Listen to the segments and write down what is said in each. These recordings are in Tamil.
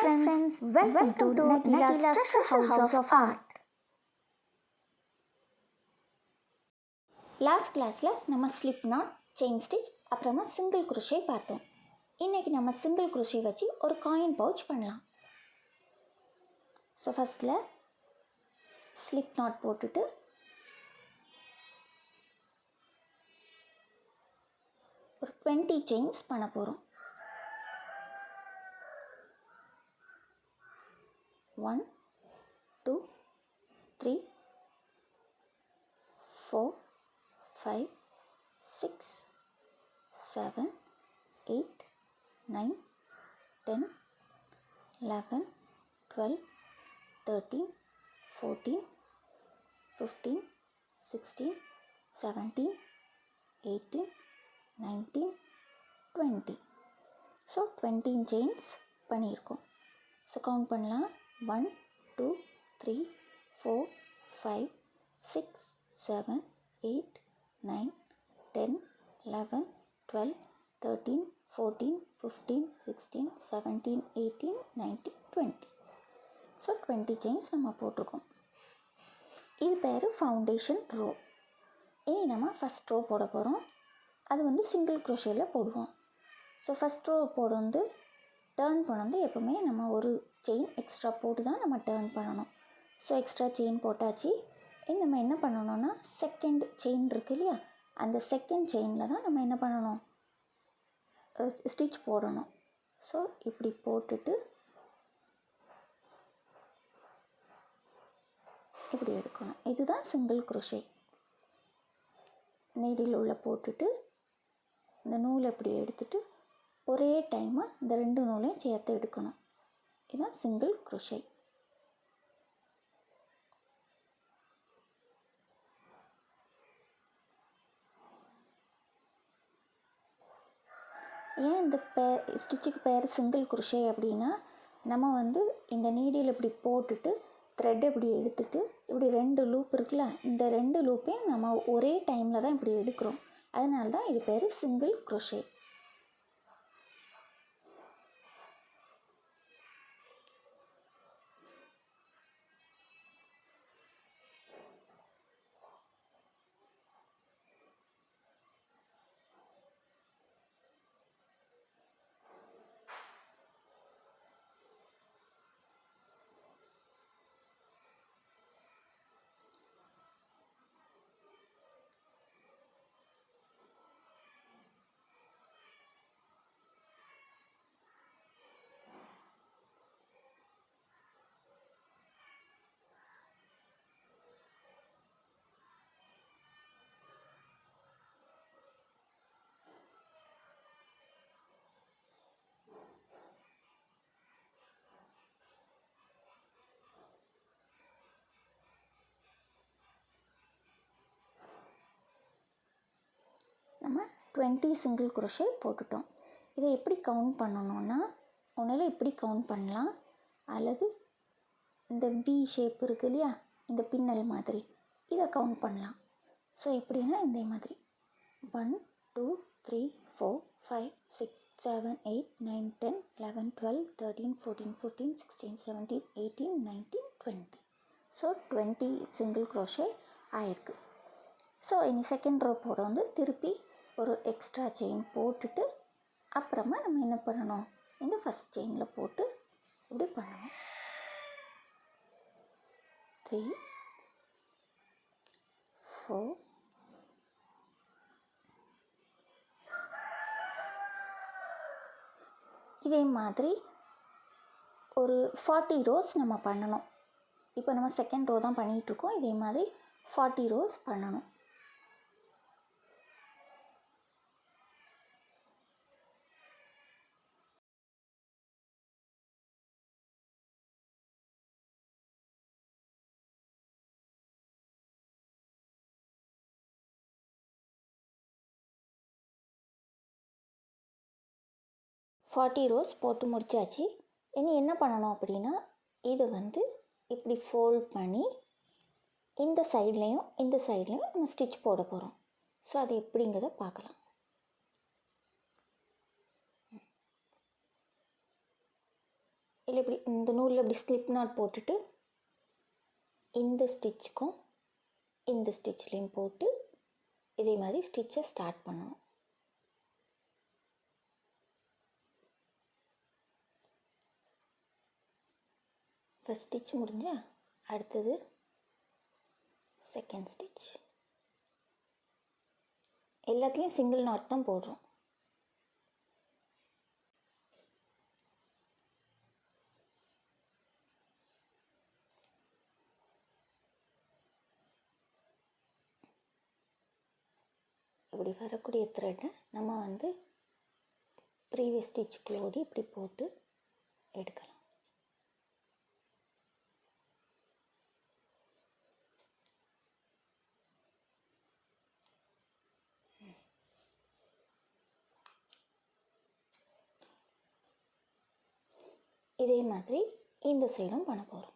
friends, welcome to Nagila's Treasure House of Art. Last கிளாஸில் நம்ம ஸ்லிப் நாட், செயின் ஸ்டிச், அப்புறமா சிங்கிள் குரோஷே பார்த்தோம். இன்றைக்கி நம்ம சிங்கிள் குரோஷே வச்சு ஒரு காயின் பவுச் பண்ணலாம். ஸோ ஃபஸ்ட்டில் ஸ்லிப் நாட் போட்டுட்டு ஒரு 20 செயின்ஸ் பண்ண போகிறோம். 1 2 3 4 5 6 7 8 9 10 11 12 13 14 15 16 17 18 19 20. ஸோ 20 செயின்ஸ் பண்ணியிருக்கோம். ஸோ கவுண்ட் பண்ணலாம். 1 2 3 4 5 6 7 8 9 10 11 12 13 14 15 16 17 18 19 20. ஸோ 20 செயின்ஸ் நம்ம போட்டிருக்கோம். இது பேர் ஃபவுண்டேஷன் ரோ. இனி நம்ம ஃபஸ்ட் ரோ போட போகிறோம். அது வந்து சிங்கிள் குரோஷேயில் போடுவோம். ஸோ ஃபஸ்ட் ரோ போட வந்து டேர்ன் பண்ண எப்போவுமே நம்ம ஒரு செயின் எக்ஸ்ட்ரா போட்டு தான் நம்ம டேர்ன் பண்ணணும். ஸோ எக்ஸ்ட்ரா செயின் போட்டாச்சு. நம்ம என்ன பண்ணணும்னா செகண்ட் செயின் இருக்குது இல்லையா, அந்த செகண்ட் செயினில் தான் நம்ம என்ன பண்ணணும், ஸ்டிச் போடணும். ஸோ இப்படி போட்டுட்டு இப்படி எடுக்கணும். இதுதான் சிங்கிள் குரோஷே. நீடில் உள்ள போட்டுட்டு இந்த நூலை இப்படி எடுத்துட்டு ஒரே டைமாக இந்த 2 நூலையும் சேர்த்து எடுக்கணும். இதுதான் சிங்கிள் குரோஷே. ஏன் இந்த ஸ்டிச்சுக்கு பேர் சிங்கிள் குரோஷே அப்படின்னா, நம்ம வந்து இந்த நீடில் இப்படி போட்டுட்டு த்ரெட் இப்படி எடுத்துட்டு இப்படி 2 லூப் இருக்குல்ல, இந்த 2 லூப்பையும் நம்ம ஒரே டைமில் தான் இப்படி எடுக்கிறோம். அதனால தான் இது பேர் சிங்கிள் குரோஷே. நம்ம 20 சிங்கிள் குரோஷே போட்டுட்டோம். இதை எப்படி கவுண்ட் பண்ணணும்னா, ஒன்றில் இப்படி கவுண்ட் பண்ணலாம், அல்லது இந்த வி ஷேப் இருக்குது இல்லையா, இந்த பின்னல் மாதிரி இதை கவுண்ட் பண்ணலாம். ஸோ எப்படின்னா இந்த மாதிரி 1 2 3 4 5 6 7 8 9 10 11 12 13 14 15 16 17 18 19 20. ஸோ 20 சிங்கிள் குரோஷே ஆயிருக்கு. ஸோ இனி செகண்ட் ரோ போட வந்து திருப்பி ஒரு எக்ஸ்ட்ரா செயின் போட்டுட்டு அப்புறமா நம்ம என்ன பண்ணணும், இந்த ஃபஸ்ட் செயினில் போட்டு இப்படி பண்ணணும். 3 4 இதே மாதிரி ஒரு 40 ரோஸ் நம்ம பண்ணணும். இப்போ நம்ம செகண்ட் ரோ தான் பண்ணிகிட்ருக்கோம். இதே மாதிரி 40 ரோஸ் பண்ணணும். ஃபார்ட்டி ரோஸ் போட்டு முடித்தாச்சு. இனி என்ன பண்ணணும் அப்படின்னா, இதை வந்து இப்படி ஃபோல்ட் பண்ணி இந்த சைட்லேயும் இந்த சைட்லேயும் நம்ம ஸ்டிச் போட போகிறோம். ஸோ அது எப்படிங்கிறத பார்க்கலாம். இல்லை இப்படி இந்த நூலில் இப்படி ஸ்லிப் நாட் போட்டுட்டு இந்த ஸ்டிச்சுக்கும் இந்த ஸ்டிச்லேயும் போட்டு இதே மாதிரி ஸ்டிச்சை ஸ்டார்ட் பண்ணணும். ஃபர்ஸ்ட் ஸ்டிச் முடிஞ்சா அடுத்தது செகண்ட் ஸ்டிச். எல்லாத்துலேயும் சிங்கிள் நாட் தான் போடுறோம். இப்படி வரக்கூடிய த்ரெட்டை நம்ம வந்து ப்ரீவியஸ் ஸ்டிச்சுக்குள்ளோடி இப்படி போட்டு எடுக்கலாம். இதே மாதிரி இந்த சைடும் பண்ண போகிறோம்.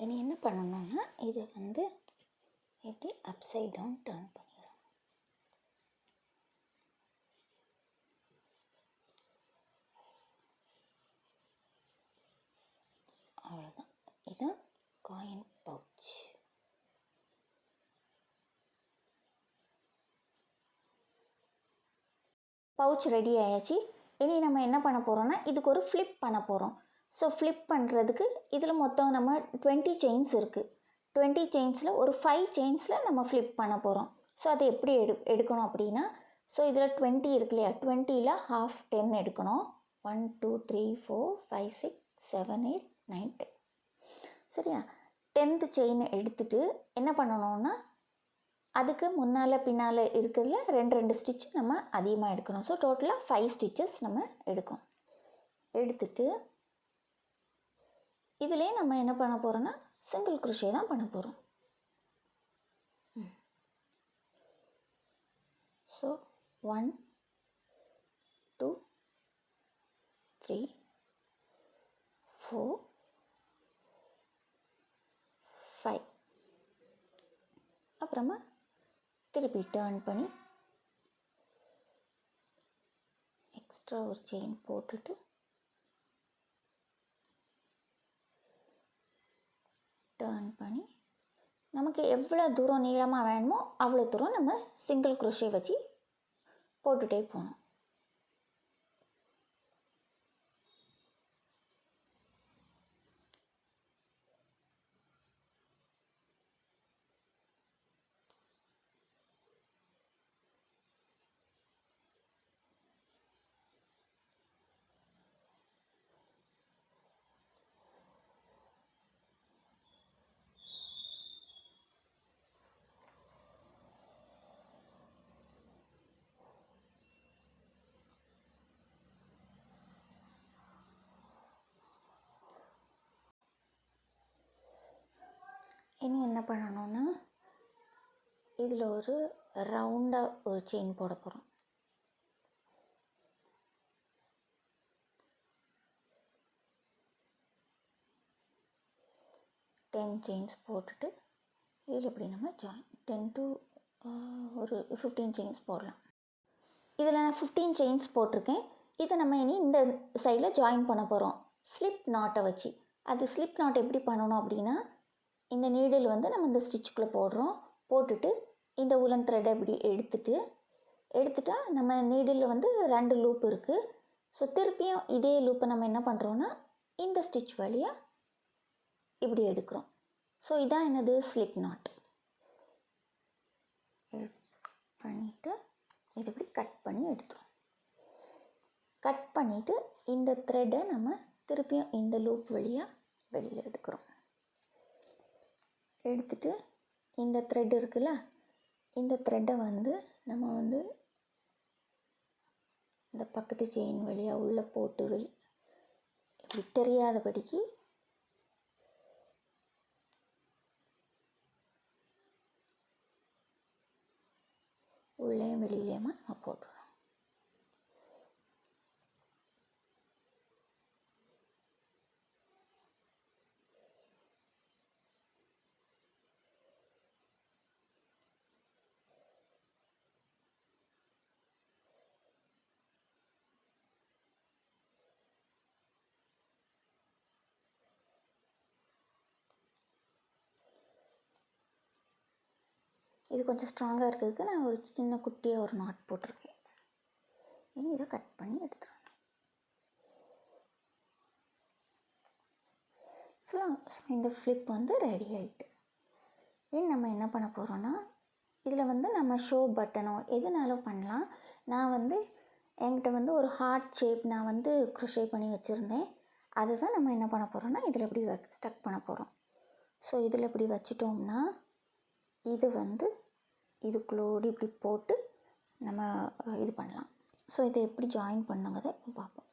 இனி என்ன பண்ணணும்னா இதை வந்து இப்படி அப்சைட் டவுன் டர்ன் பண்ணிடலாம். அவ்வளோதான். இதுதான் காயின் பவுச். பவுச் ரெடி ஆயாச்சு. இனி நம்ம என்ன பண்ண போகிறோம்னா இதுக்கு ஒரு ஃப்ளிப் பண்ண போகிறோம். ஸோ ஃப்ளிப் பண்ணுறதுக்கு இதில் மொத்தம் நம்ம 20 செயின்ஸ் இருக்குது. 20 செயின்ஸில் ஒரு 5 செயின்ஸில் நம்ம ஃப்ளிப் பண்ண போகிறோம். ஸோ அதை எப்படி எடுக்கணும் அப்படின்னா, ஸோ இதில் 20 இருக்கு இல்லையா, 20ல் ½ 10 எடுக்கணும். 1 2 3 4 5 6 7 8 9 10. சரியா? 10th செயின் எடுத்துகிட்டு என்ன பண்ணணும்னா அதுக்கு முன்னால் பின்னால் இருக்கிறதுல 2 ஸ்டிச் நம்ம அதிகமாக எடுக்கணும். ஸோ டோட்டலாக 5 ஸ்டிச்சஸ் நம்ம எடுக்கணும். எடுத்துட்டு இதிலே நம்ம என்ன பண்ண போகிறோன்னா சிங்கிள் குரோஷே தான் பண்ண போகிறோம். ஸோ 1 2 3 4 5. அப்புறமா திருப்பி டர்ன் பண்ணி எக்ஸ்ட்ரா ஒரு செயின் போட்டுட்டு டர்ன் பண்ணி நமக்கு எவ்வளோ தூரம் நீளமாக வேணுமோ அவ்வளோ தூரம் நம்ம சிங்கிள் குரோஷே வச்சு போட்டுகிட்டே போகணும். இனி என்ன பண்ணணும்னா இதில் ஒரு ரவுண்டாக ஒரு செயின் போட போகிறோம். டென் செயின்ஸ் போட்டுட்டு இதில் இப்படி நம்ம ஜாயின் 10 to ஒரு 15 செயின்ஸ் போடலாம். இதில் நான் 15 செயின்ஸ் போட்டிருக்கேன். இதை நம்ம இனி இந்த சைடில் ஜாயின் பண்ண போகிறோம் ஸ்லிப் நாட்டை வச்சு. அது ஸ்லிப் நாட் எப்படி பண்ணணும் அப்படின்னா, இந்த நீடில் வந்து நம்ம இந்த ஸ்டிச்சுக்குள்ளே போடுறோம். போட்டுட்டு இந்த உலன் த்ரெட்டை இப்படி எடுத்துட்டா நம்ம நீடில் வந்து 2 லூப் இருக்குது. ஸோ திருப்பியும் இதே லூப்பை நம்ம என்ன பண்ணுறோன்னா இந்த ஸ்டிச் வழியாக இப்படி எடுக்கிறோம். ஸோ இதான் என்னது ஸ்லிப் நாட். பண்ணிவிட்டு இது இப்படி கட் பண்ணி எடுத்துரும். கட் பண்ணிவிட்டு இந்த த்ரெட்டை நம்ம திருப்பியும் இந்த லூப் வழியாக வெளியில் எடுக்கிறோம். எடுத்துட்டு இந்த த்ரெட் இருக்குல்ல, இந்த த்ரெட்டை வந்து நம்ம வந்து இந்த பக்கத்து செயின் வழியாக உள்ளே போட்டு இப்படி தெரியாதபடிக்கு உள்ளேயும் வெளியிலேயுமா நம்ம போட்டுருவோம். இது கொஞ்சம் ஸ்ட்ராங்காக இருக்கிறதுக்கு நான் ஒரு சின்ன குட்டியாக ஒரு நாட் போட்டிருக்கேன். இனி இதை கட் பண்ணி எடுத்துருவேன். ஸோ இந்த ஃப்ளிப் வந்து ரெடி ஆகிட்டு. இனி நம்ம என்ன பண்ண போகிறோன்னா, இதில் வந்து நம்ம ஷோ பட்டனோ எதுனாலும் பண்ணலாம். நான் வந்து என்கிட்ட வந்து ஒரு ஹார்ட் ஷேப் நான் வந்து க்ரோஷே பண்ணி வச்சுருந்தேன். அதுதான் நம்ம என்ன பண்ண போகிறோன்னா இதில் இப்படி ஸ்டக் பண்ண போகிறோம். ஸோ இதில் இப்படி வச்சிட்டோம்னா இது வந்து இதுக்குள்ளோடு இப்படி போட்டு நம்ம இது பண்ணலாம். ஸோ இதை எப்படி ஜாயின் பண்ணுங்கிறத இப்போ பார்ப்போம்.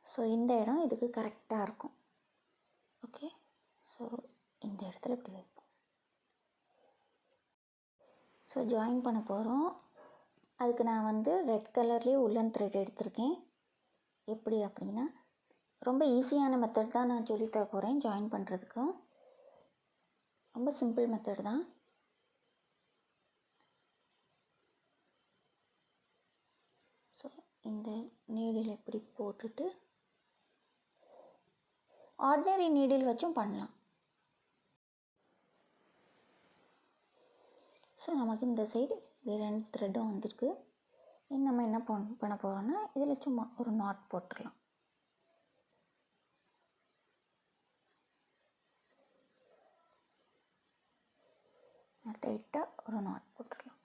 ஸோ இந்த இடம் இதுக்கு கரெக்டாக இருக்கும். ஓகே, ஸோ இந்த இடத்துல இப்படி வைப்போம். ஸோ ஜாயின் பண்ண போகிறோம். அதுக்கு நான் வந்து ரெட் கலர்லேயே உள்ளன் த்ரெட் எடுத்திருக்கேன். எப்படி அப்படின்னா, ரொம்ப ஈஸியான மெத்தட் தான் நான் சொல்லித்தர போகிறேன். ஜாயின் பண்ணுறதுக்கும் ரொம்ப சிம்பிள் மெத்தட் தான். ஸோ இந்த நீடில் எப்படி போட்டுட்டு ஆர்டினரி நீடில் வச்சும் பண்ணலாம். ஸோ நமக்கு இந்த சைடு 2 த்ரெட்டும் வந்திருக்கு. நம்ம என்ன பண்ண போகிறோன்னா இதில் சும்மா ஒரு நாட் போட்டுடலாம். டைட்டாக ஒரு நாட் போட்டுடலாம்.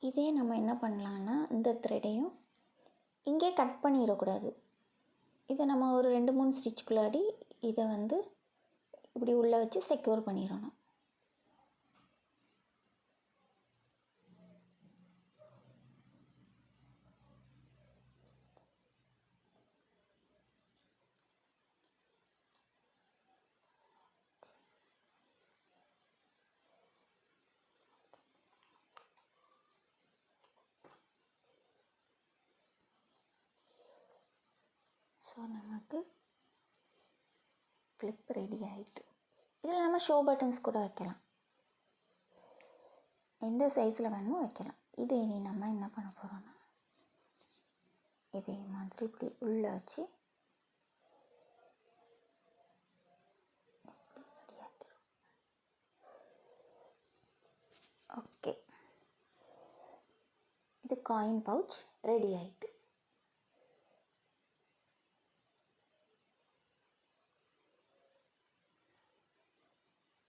இதே நம்ம என்ன பண்ணலான்னா, இந்த த்ரெட்டையும் இங்கே கட் பண்ணிடக்கூடாது. இதை நம்ம ஒரு 2-3 ஸ்டிச்சுக்குள்ளாடி இதை வந்து இப்படி உள்ளே வச்சு செக்யூர் பண்ணிடணும். ஸோ நமக்கு ஃப்ளிப் ரெடி ஆகிட்டு. இதில் நம்ம ஷோ பட்டன்ஸ் கூட வைக்கலாம். எந்த சைஸில் வேணுமோ வைக்கலாம். இது இனி நம்ம என்ன பண்ண போகிறோன்னா, இதே மாதிரி இப்படி உள்ளே வச்சு ஓகே, இது காயின் பவுச் ரெடி ஆகிட்டு.